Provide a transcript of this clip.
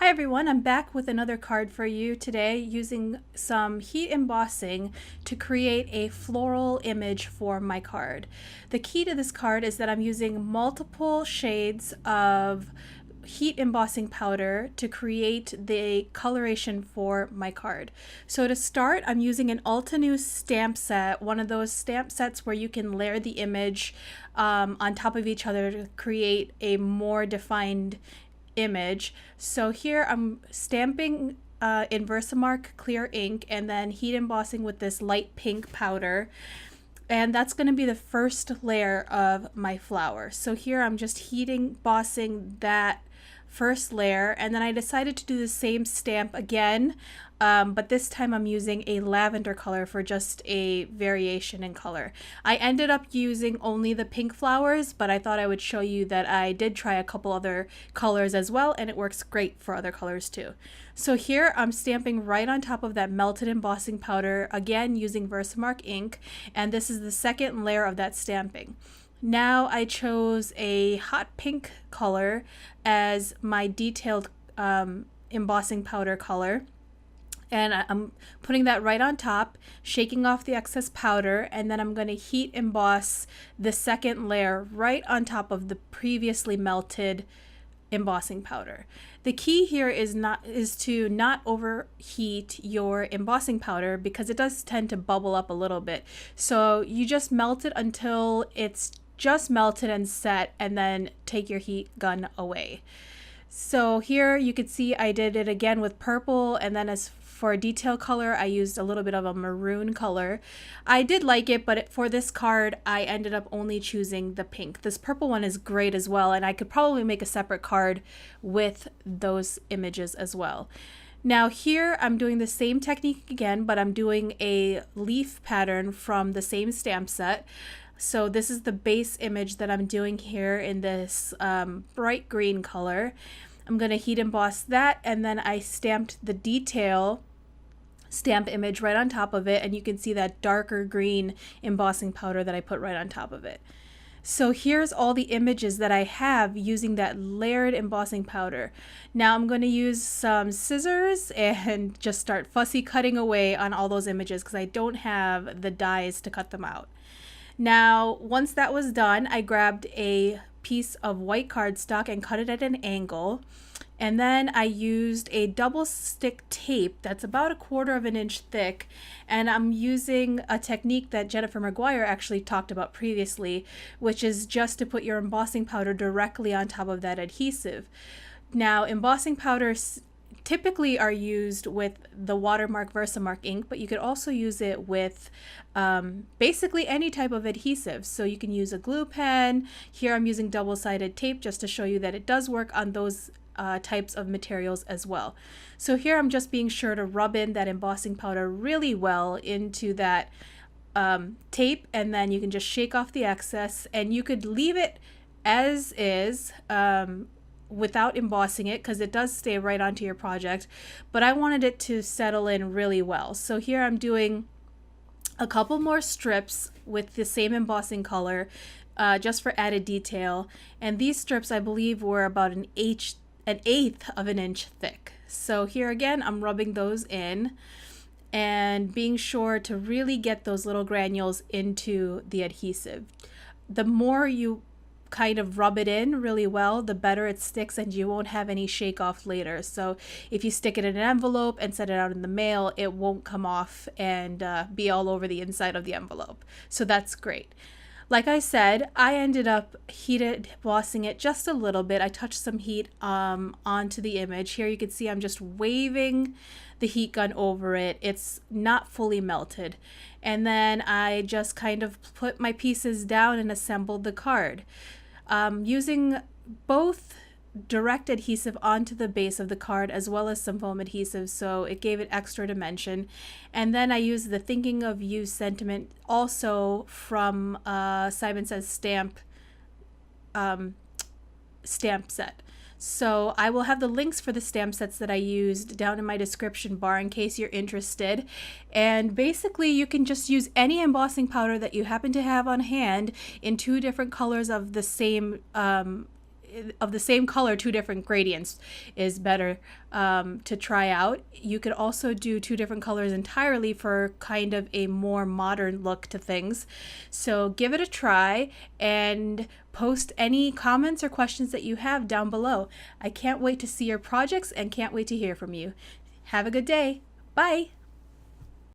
Hi everyone, I'm back with another card for you today using some heat embossing to create a floral image for my card. The key to this card is that I'm using multiple shades of heat embossing powder to create the coloration for my card. So to start, I'm using an Altenew stamp set, one of those stamp sets where you can layer the image on top of each other to create a more defined image. So here I'm stamping in Versamark clear ink and then heat embossing with this light pink powder. And that's going to be the first layer of my flower. So here I'm just heat embossing that first layer, and then I decided to do the same stamp again, but this time I'm using a lavender color for just a variation in color. I ended up using only the pink flowers, but I thought I would show you that I did try a couple other colors as well, and it works great for other colors too. So here I'm stamping right on top of that melted embossing powder, again using Versamark ink, and this is the second layer of that stamping. Now I chose a hot pink color as my detailed embossing powder color, and I'm putting that right on top, shaking off the excess powder, and then I'm going to heat emboss the second layer right on top of the previously melted embossing powder. The key here is to not overheat your embossing powder because it does tend to bubble up a little bit. So you just melt it until it's just melted and set, and then take your heat gun away. So here you can see I did it again with purple, and then as for detail color I used a little bit of a maroon color. I did like it, but for this card I ended up only choosing the pink. This purple one is great as well, and I could probably make a separate card with those images as well. Now here I'm doing the same technique again, but I'm doing a leaf pattern from the same stamp set. So this is the base image that I'm doing here in this bright green color. I'm going to heat emboss that, and then I stamped the detail stamp image right on top of it, and you can see that darker green embossing powder that I put right on top of it. So here's all the images that I have using that layered embossing powder. Now I'm going to use some scissors and just start fussy cutting away on all those images because I don't have the dies to cut them out. Now, once that was done, I grabbed a piece of white cardstock and cut it at an angle. And then I used a double stick tape that's about 1/4 of an inch thick. And I'm using a technique that Jennifer McGuire actually talked about previously, which is just to put your embossing powder directly on top of that adhesive. Now, embossing powders typically are used with the Watermark Versamark ink, but you could also use it with basically any type of adhesive. So you can use a glue pen. Here I'm using double-sided tape just to show you that it does work on those types of materials as well. So here I'm just being sure to rub in that embossing powder really well into that tape, and then you can just shake off the excess, and you could leave it as is without embossing it because it does stay right onto your project, but I wanted it to settle in really well. So here I'm doing a couple more strips with the same embossing color just for added detail, and these strips I believe were about an eighth of an inch thick. So here again I'm rubbing those in and being sure to really get those little granules into the adhesive. The more you kind of rub it in really well, the better it sticks, and you won't have any shake off later. So if you stick it in an envelope and set it out in the mail, it won't come off and be all over the inside of the envelope. So that's great. Like I said, I ended up heat embossing it just a little bit. I touched some heat onto the image. Here you can see I'm just waving the heat gun over it. It's not fully melted. And then I just kind of put my pieces down and assembled the card. Using both direct adhesive onto the base of the card as well as some foam adhesive, so it gave it extra dimension. And then I used the Thinking of You sentiment also from Simon Says stamp set. So I will have the links for the stamp sets that I used down in my description bar in case you're interested. And basically you can just use any embossing powder that you happen to have on hand in 2 different colors of the same of the same color, two different gradients is better to try out. You could also do two different colors entirely for kind of a more modern look to things. So give it a try and post any comments or questions that you have down below. I can't wait to see your projects and can't wait to hear from you. Have a good day. Bye.